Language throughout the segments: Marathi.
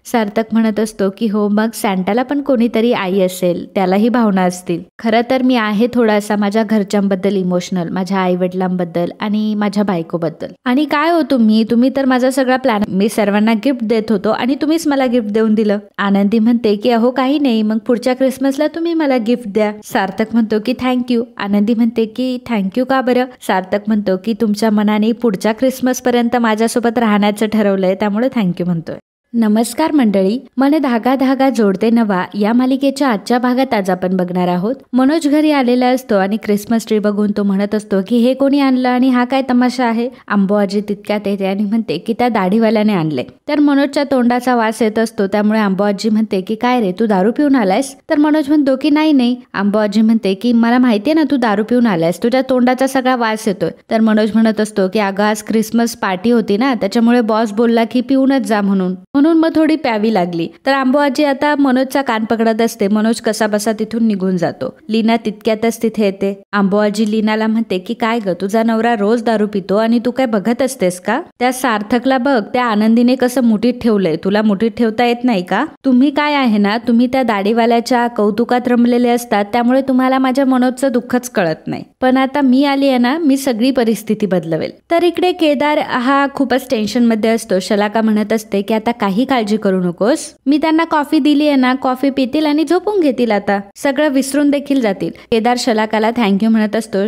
सार्थक म्हणत असतो की हो, मग सॅन्टाला पण कोणीतरी आई असेल, त्यालाही भावना असतील. खरं तर मी आहे थोडासा माझ्या घरच्यांबद्दल इमोशनल, माझ्या आई वडिलांबद्दल आणि माझ्या बायकोबद्दल. आणि काय हो तुम्ही तर माझा सगळा प्लॅन, मी सर्वांना गिफ्ट देत होतो आणि तुम्हीच मला गिफ्ट देऊन दिलं. आनंदी म्हणते की अहो काही नाही, मग पुढच्या क्रिसमसला तुम्ही मला गिफ्ट द्या. सार्थक म्हणतो की थँक्यू. आनंदी म्हणते की थँक्यू का बरं? सार्थक म्हणतो की तुमच्या मनाने पुढच्या क्रिसमस पर्यंत माझ्यासोबत राहण्याचं ठरवलंय, त्यामुळे थँक्यू म्हणतोय. नमस्कार मंडळी, मन धागा धागा जोडते नवा या मालिकेच्या आजच्या भागात आज आपण बघणार आहोत. मनोज घरी आलेला असतो आणि क्रिसमस ट्री बघून तो म्हणत असतो की हे कोणी आणलं आणि हा काय तमाशा आहे. आंबो आजी तितक्यात येते आणि म्हणते की त्या दाढीवाल्याने आणले. तर मनोजच्या तोंडाचा वास येत असतो, त्यामुळे आंबो आजी म्हणते की काय रे, तू दारू पिऊन आलायस? तर मनोज म्हणतो की नाही. आंबो आजी म्हणते की मला माहितीये ना तू दारू पिऊन आलायस, तुझ्या तोंडाचा सगळा वास येतोय. तर मनोज म्हणत असतो की अगं आज क्रिसमस पार्टी होती ना, त्याच्यामुळे बॉस बोलला की पिऊनच जा म्हणून मग थोडी प्यावी लागली. तर आंबो आजी आता मनोजचा कान पकडत असते. मनोज कसा बसा तिथून निघून जातो. लीना तितक्यातच तिथे येते. आंबो आजी लीनाला म्हणते की काय ग, तुझा नवरा रोज दारू पितो आणि तू काय बघत असतेस का? त्या सार्थकला बघ, त्या आनंदीने कसं मुठीत ठेवलंय, तुला मुठीत ठेवता येत नाही का? तुम्ही काय आहे ना, तुम्ही त्या दाढीवाल्याच्या कौतुकात रमलेले असतात, त्यामुळे तुम्हाला माझ्या मनोजचं दुःखच कळत नाही. पण आता मी आली आहे ना, मी सगळी परिस्थिती बदलवेल. तर इकडे केदार हा खूपच टेन्शन मध्ये असतो. शलाका म्हणत असते की आता काही काळजी करू नकोस, मी त्यांना कॉफी दिली आहे ना, कॉफी पितील आणि झोपून घेतील, आता सगळं विसरून देखील जातील. केदार शलाकाला थँक्यू म्हणत असतो.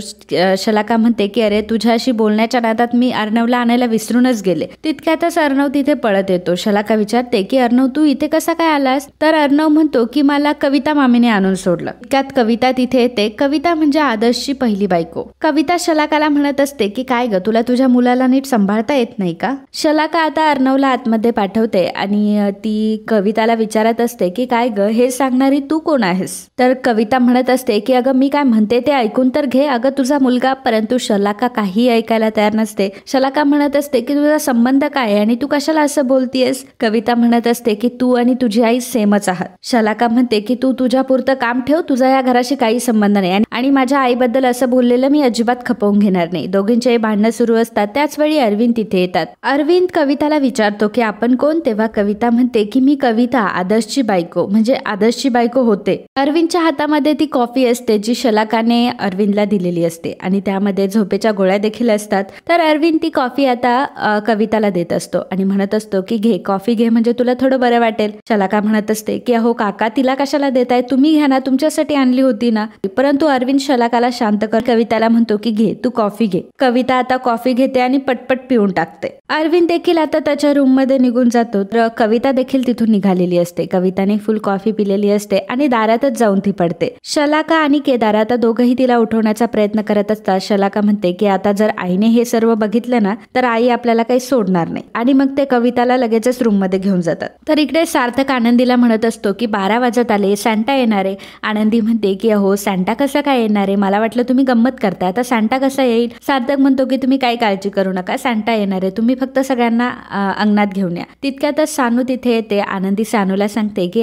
शलाका म्हणते की अरे तुझ्याशी बोलण्याच्या नादात मी अर्णवला आणायला विसरूनच गेले. तितक्यातच अर्णव तिथे पळत येतो. शलाका विचारते की अर्णव तू इथे कसा काय आलास? तर अर्णव म्हणतो की मला कविता मामीने आणून सोडलं. तितक्यात कविता तिथे येते. कविता म्हणजे आदर्शची पहिली बायको. कविता शलाकाला म्हणत असते की काय ग, तुला तुझ्या मुलाला नीट सांभाळता येत नाही का? शलाका आता अर्णवला आतमध्ये पाठवते आणि ती कविताला विचारत असते की काय ग, हे सांगणारी तू कोण आहेस? तर कविता म्हणत असते की अगं मी काय म्हणते ते ऐकून तर घे, अगं तुझा मुलगा. परंतु शलाका काही ऐकायला तयार नसते. शलाका म्हणत असते की तुझा संबंध काय आहे आणि तू कशाला असं बोलतीयस? कविता म्हणत असते की तू आणि तुझी आई सेमच आहात. शलाका म्हणते की तू तुझ्या पुरतं काम ठेव, तुझा या घराशी काही संबंध नाही आणि माझ्या आईबद्दल असं बोललेलं मी अजिबात खपवून घेणार नाही. दोघींचे भांडणं सुरू असतात. त्याच वेळी अरविंद तिथे येतात. अरविंद कविताला विचारतो की आपण कोण? तेव्हा कविता म्हणते की मी कविता, आदर्शची बायको, म्हणजे आदर्शची बायको होते. अरविंदच्या हातामध्ये ती कॉफी असते जी शलाकाने अरविंदला दिलेली असते आणि त्यामध्ये झोपेच्या गोळ्या देखील असतात. तर अरविंद ती कॉफी आता कविताला देत असतो आणि म्हणत असतो की घे, कॉफी घे, म्हणजे तुला थोडं बरं वाटेल. शलाका म्हणत असते की अहो काका, तिला कशाला देताय, तुम्ही घ्या ना, तुमच्यासाठी आणली होती ना. परंतु अरविंद शलाकाला शांत कर कविताला म्हणतो की घे, तू कॉफी घे. कविता आता कॉफी घेते आणि पटपट पिऊन टाकते. अरविंद देखील आता त्याच्या रूम मध्ये निघून जातो. तर कविता देखील तिथून निघालेली असते. कविताने फुल कॉफी पिलेली असते आणि दारातच जाऊन ती पडते. शलाका आणि केदार आता दोघंही तिला उठवण्याचा प्रयत्न करत असतात. शलाका म्हणते की आता जर आईने हे सर्व बघितलं ना, तर आई आपल्याला काही सोडणार नाही आणि मग ते कविताला लगेचच रूम मध्ये घेऊन जातात. तर इकडे सार्थक आनंदीला म्हणत असतो की 12 वाजत आले, सॅन्टा येणार आहे. आनंदी म्हणते की अहो सॅन्टा कसा काय येणार आहे, मला वाटलं तुम्ही गंमत करताय, आता सॅन्टा कसा येईल? सार्थक म्हणतो की तुम्ही काही काळजी करू नका, सॅन्टा येणार आहे, तुम्ही फक्त सगळ्यांना अंगणात घेऊन या. तितक्यातच सानू तिथे येते. आनंदी सानूला सांगते की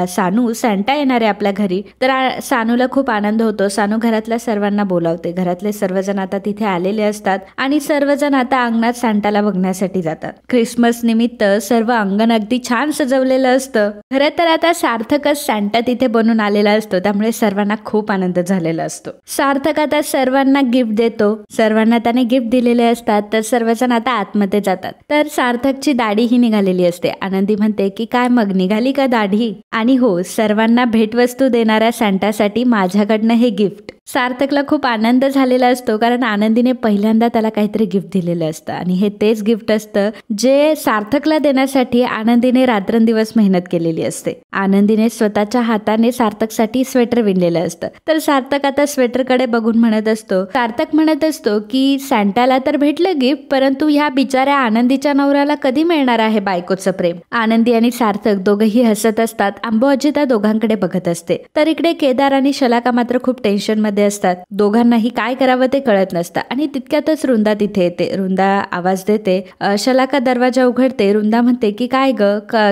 सानू, सॅन्टा येणार आहे आपल्या घरी. तर सानूला खूप आनंद होतो. सानू घरातल्या सर्वांना बोलावते. घरातले सर्वजण आता तिथे आलेले असतात आणि सर्वजण आता अंगणात सॅन्टाला बघण्यासाठी जातात. क्रिसमस निमित्त सर्व अंगण अगदी छान सजवलेलं असतं. खरं तर आता सार्थकच सॅन्टा तिथे बनून आलेला असतो, त्यामुळे सर्वांना खूप आनंद झालेला असतो. सार्थक आता सर्वांना गिफ्ट देतो. सर्वांना त्याने गिफ्ट दिलेले असतात. तर सर्वजण आता आतमध्ये जातात. तर सार्थकची दाढी ही निघालेली असते. आनंदी म्हणते की काय मग, निघाली का दाढी? आणि हो, सर्वांना भेटवस्तू देणाऱ्या सॅन्टासाठी माझ्याकडनं हे गिफ्ट. सार्थकला खूप आनंद झालेला असतो, कारण आनंदीने पहिल्यांदा त्याला काहीतरी गिफ्ट दिलेलं असतं आणि हे तेच गिफ्ट असतं जे सार्थकला देण्यासाठी आनंदीने रात्रंदिवस मेहनत केलेली असते. आनंदीने स्वतःच्या हाताने सार्थकसाठी स्वेटर विणलेलं असतं. तर सार्थक आता स्वेटरकडे बघून म्हणत असतो, सार्थक म्हणत असतो की सॅन्टाला तर भेटलं गिफ्ट, परंतु ह्या बिचाऱ्या आनंदीच्या नवऱ्याला कधी मिळणार आहे बायकोचं प्रेम? आनंदी आणि सार्थक दोघंही हसत असतात. आंबो आजी त्या दोघांकडे बघत असते. तर इकडे केदार आणि शलाका मात्र खूप टेन्शन मध्ये असतात. दोघांनाही काय करावं ते कळत नसतं आणि तितक्यातच रुंदा तिथे येते. रुंदा आवाज देते. शलाका दरवाजा उघडते. रुंदा म्हणते की काय ग,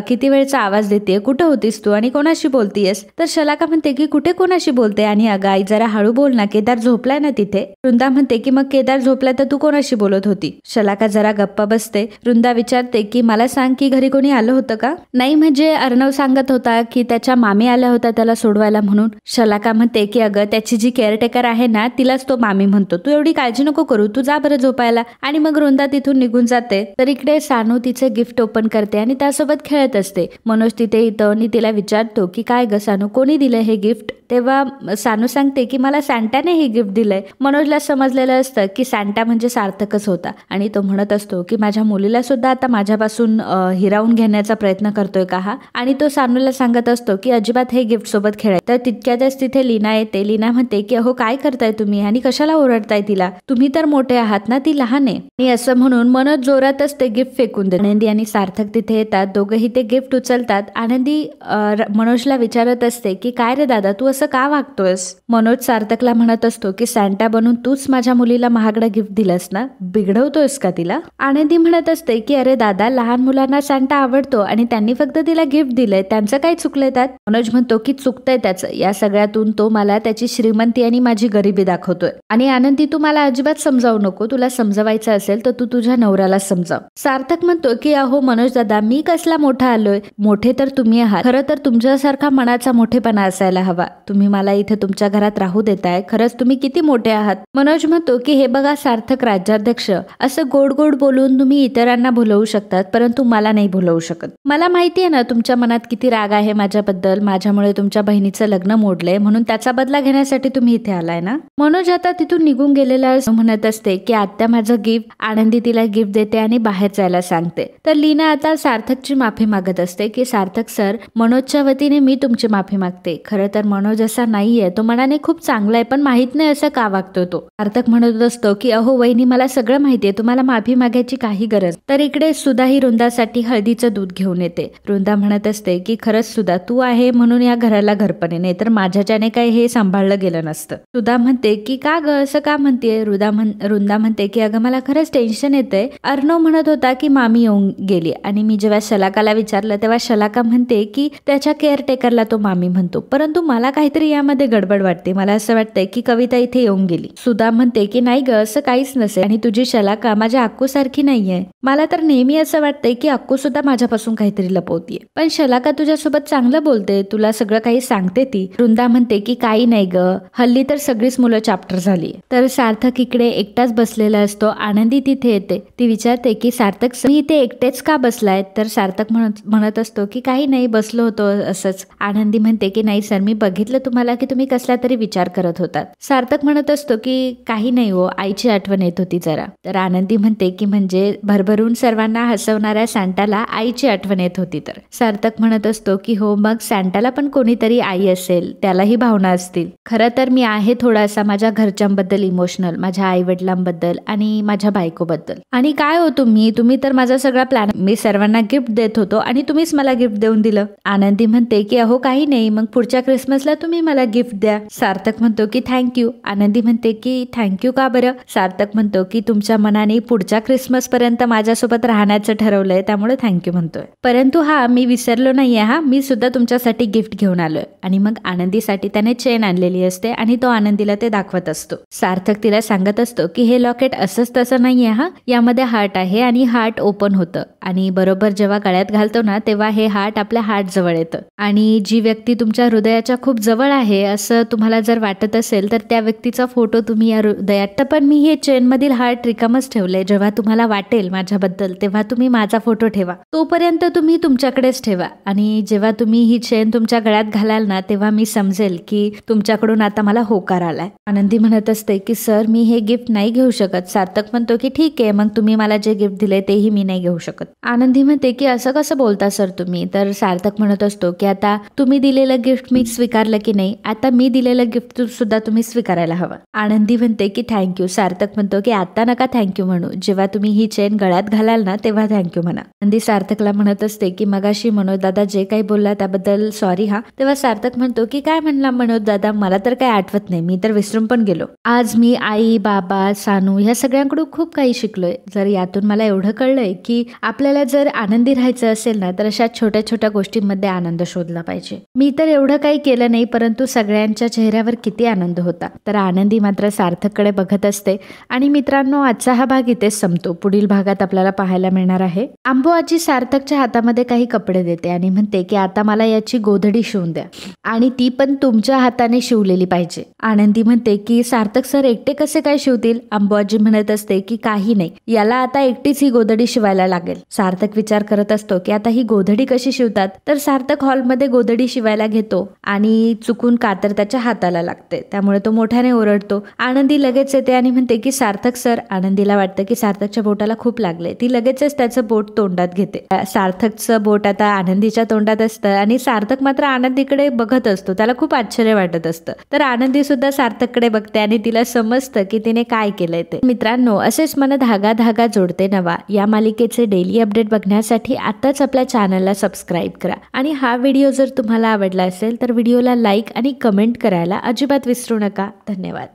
किती वेळचा आवाज देते, कुठं होतीस तू आणि कोणाशी बोलतीयस? तर शलाका म्हणते की कुठे कोणाशी बोलते, आणि अगं आई जरा हळू बोल ना, केदार झोपलाय ना तिथे. रुंदा म्हणते की मग केदार झोपलाय तर तू कोणाशी बोलत होती? शलाका जरा गप्पा बसते. रुंदा विचारते की मला सांग की घरी कोणी आलं होतं का? नाही म्हणजे अर्णव सांगत होता की त्याच्या मामी आल्या होत्या त्याला सोडवायला म्हणून. शलाका म्हणते की अगं त्याची जी केअरटेकर आहे ना तिलाच तो मामी म्हणतो, तू एवढी काळजी नको करू, तू जा बरं झोपायला. आणि मग वृंदा तिथून निघून जाते. तर इकडे सानू तिचे गिफ्ट ओपन करते आणि त्यासोबत खेळत असते. मनोज तिथे येतो आणि तिला विचारतो की काय ग सानू, कोणी दिलंय हे गिफ्ट? तेव्हा सानू सांगते की मला सॅन्टाने हे गिफ्ट दिलंय. मनोजला समजलेलं असतं की सॅन्टा म्हणजे सार्थकच होता आणि तो म्हणत असतो की माझ्या मुलीला सुद्धा आता माझ्यापासून हिरावून घेण्याचा प्रयत्न करतोय का हा? आणि तो सानूला सांगत असतो की अजिबात हे गिफ्ट सोबत खेळाय. तर तितक्यातच तिथे लीना येते. लीना म्हणते की अहो काय करताय तुम्ही आणि कशाला ओरडताय तिला, तुम्ही तर मोठे आहात ना, ती लहान आहे. आणि असं म्हणून मनोज जोरातच ते गिफ्ट फेकून देते. आनंदी आणि सार्थक तिथे येतात. दोघंही ते गिफ्ट उचलतात. आनंदी मनोजला विचारत असते की काय रे दादा, तू असं का वागतोयस? मनोज सार्थकला म्हणत असतो की सॅन्टा बनून तूच माझ्या मुलीला महागडं गिफ्ट दिलंस ना, बिघडवतोयस का तिला? आनंदी म्हणत असते की अरे दादा, लहान मुलांना सॅन्टा आवडतो आणि त्यांनी फक्त तिला गिफ्ट दिलंय, त्यांचं काय चुकलंय त्यात? मनोज म्हणतो की चुकतंय त्याचं, या सगळ्यातून तो मला त्याची श्रीमंती आणि माझी गरिबी दाखवतोय. आणि आनंदी तू मला अजिबात समजावू नको, तुला समजवायचं असेल तर तू तुझ्या नवऱ्याला समजाव. सार्थक म्हणतो की अहो मनोज दादा, मी कसला मोठा आलोय, मोठे तर तुम्ही आहात. खरं तर तुमच्यासारखा मनाचा मोठेपणा असायला हवा. तुम्ही मला इथे तुमच्या घरात राहू देताय, खरंच तुम्ही किती मोठे आहात. मनोज म्हणतो की हे बघा सार्थक राज्याध्यक्ष, असं गोड गोड बोलून तुम्ही इतरांना भुलवू शकतात परंतु मला नाही भुलवू शकत. मला माहिती आहे ना तुमच्या मनात किती राग आहे माझ्याबद्दल, माझ्यामुळे तुमच्या बहिणीचं लग्न मोडलंय म्हणून त्याचा बदला घेण्यासाठी तुम्ही इथे आलाय ना. मनोज आता तिथून निघून गेलेला म्हणत असते की आत्या माझं गिफ्ट. आनंदी तिला गिफ्ट देते आणि बाहेर जायला सांगते. तर लीना आता सार्थकची माफी मागत असते की सार्थक सर, मनोजच्या वतीने मी तुमची माफी मागते. खरं तर मनोज असा नाहीये, तो मनाने खूप चांगला आहे, पण माहित नाही असं का वागतो तो. सार्थक म्हणत असतो की अहो वहिनी, मला सगळं माहितीये, तुम्हाला माफी मागायची काही गरज. तर इकडे सुधा ही वृंदासाठी हळदीचं दूध घेऊन येते. वृंदा म्हणत असते की खरंच सुधा, तू आहे म्हणून या घराला घरपणे, नाही तर माझ्याच्याने काही हे सांभाळलं गेलं नसतं. सुधा म्हणते की का ग असं का म्हणतेय? वृंदा म्हणते की अगं मला खरंच टेन्शन येतंय. अर्णव म्हणत होता की मामी येऊन गेली आणि मी जेव्हा शलाकाला विचारलं तेव्हा शलाका म्हणते की त्याच्या केअरटेकरला तो मामी म्हणतो, परंतु मला काहीतरी यामध्ये गडबड वाटते. मला असं वाटतंय की कविता इथे येऊन गेली. सुधा म्हणते की नाही ग, असं काहीच नसेल आणि तुझी शलाका माझ्या अक्कू सारखी नाहीये. मला तर नेहमी असं वाटतंय की अक्कू सुद्धा माझ्यापासून काहीतरी लपवतीये, पण शलाका तुझ्यासोबत चांगलं बोलते, तुला सगळं काही सांगते ती. वृंदा म्हणते की काही नाही ग, हल्ली तर सगळीच मुलं चॅप्टर झाली. तर सार्थक इकडे एकटाच बसलेला असतो. आनंदी तिथे येते. ती विचारते की सार्थक मी इथे एकटेच का बसलाय? तर सार्थक म्हणत असतो की काही नाही, बसलो होतो असंच. आनंदी म्हणते की नाही सर, मी बघितलं तुम्हाला की तुम्ही कसला तरी विचार करत होतात. सार्थक म्हणत असतो की काही नाही हो, आईची आठवण येत होती जरा. तर आनंदी म्हणते की म्हणजे भरभरून सर्वांना हसवणाऱ्या सॅन्टाला आईची आठवण येत होती. तर सार्थक म्हणत असतो की हो, मग सॅन्टाला पण कोणीतरी आई असेल, त्यालाही भावना असतील. खरं तर मी आहे थोडासा माझ्या घरच्यांबद्दल इमोशनल, माझ्या आई वडिलांबद्दल आणि माझ्या बायकोबद्दल. आणि काय हो तुम्ही तर माझा सगळा प्लॅन, मी सर्वांना गिफ्ट देत होतो आणि तुम्हीच मला गिफ्ट देऊन दिलं. आनंदी म्हणते की अहो काही नाही, मग पुढच्या क्रिसमसला तुम्ही मला गिफ्ट द्या. सार्थक म्हणतो की थँक्यू. आनंदी म्हणते की थँक्यू का बरं? सार्थक म्हणतो की तुमच्या मनाने पुढच्या क्रिसमस पर्यंत माझ्यासोबत राहण्याचं ठरवलंय, त्यामुळे थँक्यू म्हणतोय. परंतु हा, मी विसरलो नाहीये हा, मी सुद्धा तुमच्यासाठी गिफ्ट घेऊन आलोय. आणि मग आनंदीसाठी त्याने चेन आणलेली असते आणि तो आनंदीला ते दाखवत असतो. सार्थक तिला सांगत असतो की हे लॉकेट असंच तसं नाहीये हा, यामध्ये हार्ट आहे आणि हार्ट ओपन होतं आणि बरोबर जेव्हा गळ्यात घालतो ना तेव्हा हे हार्ट आपल्या हार्ट जवळ येतं. आणि जी व्यक्ती तुमच्या हृदयाच्या खूप जवळ आहे असं तुम्हाला जर वाटत असेल तर त्या व्यक्तीचा फोटो तुम्ही या हृदयात, पण मी हे चेन मधील हार्ट रिकामच ठेवलंय. जेव्हा तुम्हाला वाटेल माझ्याबद्दल तेव्हा तुम्ही माझा फोटो ठेवा, तोपर्यंत तुम्ही तुमच्याकडेच ठेवा. आणि जेव्हा तुम्ही ही चेन तुमच्या गळ्यात घालाल ना तेव्हा मी समजेल की तुमच्याकडून आता मला होकार आलाय. आनंदी म्हणत असते की सर, मी हे गिफ्ट नाही घेऊ शकत. सार्थक म्हणतो की ठीक आहे, मग तुम्ही मला जे गिफ्ट दिले तेही मी नाही घेऊ शकत. आनंदी म्हणते की असं कसं बोलता सर तुम्ही? तर सार्थक म्हणत असतो की आता तुम्ही दिलेलं गिफ्ट मी स्वीकारलं की नाही, आता मी दिलेलं गिफ्ट सुद्धा तुम्ही स्वीकारायला हवं. आनंदी म्हणते की थँक्यू. सार्थक म्हणतो की आता नका थँक्यू म्हणू, जेव्हा तुम्ही ही चेन गळ्यात घालाल ना तेव्हा थँक्यू म्हणा. आनंदी सार्थकला म्हणत असते की मगाशी मनोज दादा जे काही बोलला त्याबद्दल सॉरी हा. तेव्हा सार्थक म्हणतो की काय म्हणला मनोज दादा, मला तर काही आठवत नाही, मी तर विसरून पण गेलो. आज मी आई, बाबा, सानू ह्या सगळ्यांकडून खूप काही शिकलोय. जर यातून मला एवढं कळलंय की आपल्याला जर आनंदी राहायचं असेल ना तर अशा छोट्या छोट्या गोष्टींमध्ये आनंद शोधला पाहिजे. मी तर एवढं काही केलं नाही परंतु सगळ्यांच्या चेहऱ्यावर किती आनंद होता. तर आनंदी मात्र सार्थककडे बघत असते. आणि मित्रांनो, आजचा हा भाग इथेच संपतो. पुढील भागात आपल्याला पाहायला मिळणार आहे आंबो आजी सार्थकच्या हातामध्ये काही कपडे देते आणि म्हणते की आता मला याची गोधडी शिवून द्या आणि ती पण तुमच्या हाताने शिवलेली पाहिजे. आनंदी म्हणते की सार्थक सर एकटे कसे काय शिवतील. अंबू आजी म्हणत असते की काही नाही, याला आता एकटीच ही गोधडी शिवायला लागेल. सार्थक विचार करत असतो की आता ही गोधडी कशी शिवतात. तर सार्थक हॉलमध्ये गोधडी शिवायला घेतो आणि चुकून कातर त्याच्या हाताला लागते, त्यामुळे तो मोठ्याने ओरडतो. आनंदी लगेच येते आणि म्हणते की सार्थक सर. आनंदीला वाटतं की सार्थकच्या बोटाला खूप लागले. ती लगेचच त्याचं बोट तोंडात घेते. सार्थकचं बोट आता आनंदीच्या तोंडात असतं आणि सार्थक मात्र आनंदीकडे बघत असतो. त्याला खूप आश्चर्य वाटत असतं. तर आनंदी सुद्धा सार्थककडे बघते आणि तिला समजतं की तिने काय केलंय ते. मित्रांनो, असेच मन धागा धागा जोडते नवा या मालिकेचे डेली अपडेट बघण्यासाठी आताच आपल्या चॅनलला सबस्क्राईब करा. आणि हा व्हिडिओ जर तुम्हाला आवडला असेल तर व्हिडिओला लाईक आणि कमेंट करायला अजिबात विसरू नका. धन्यवाद.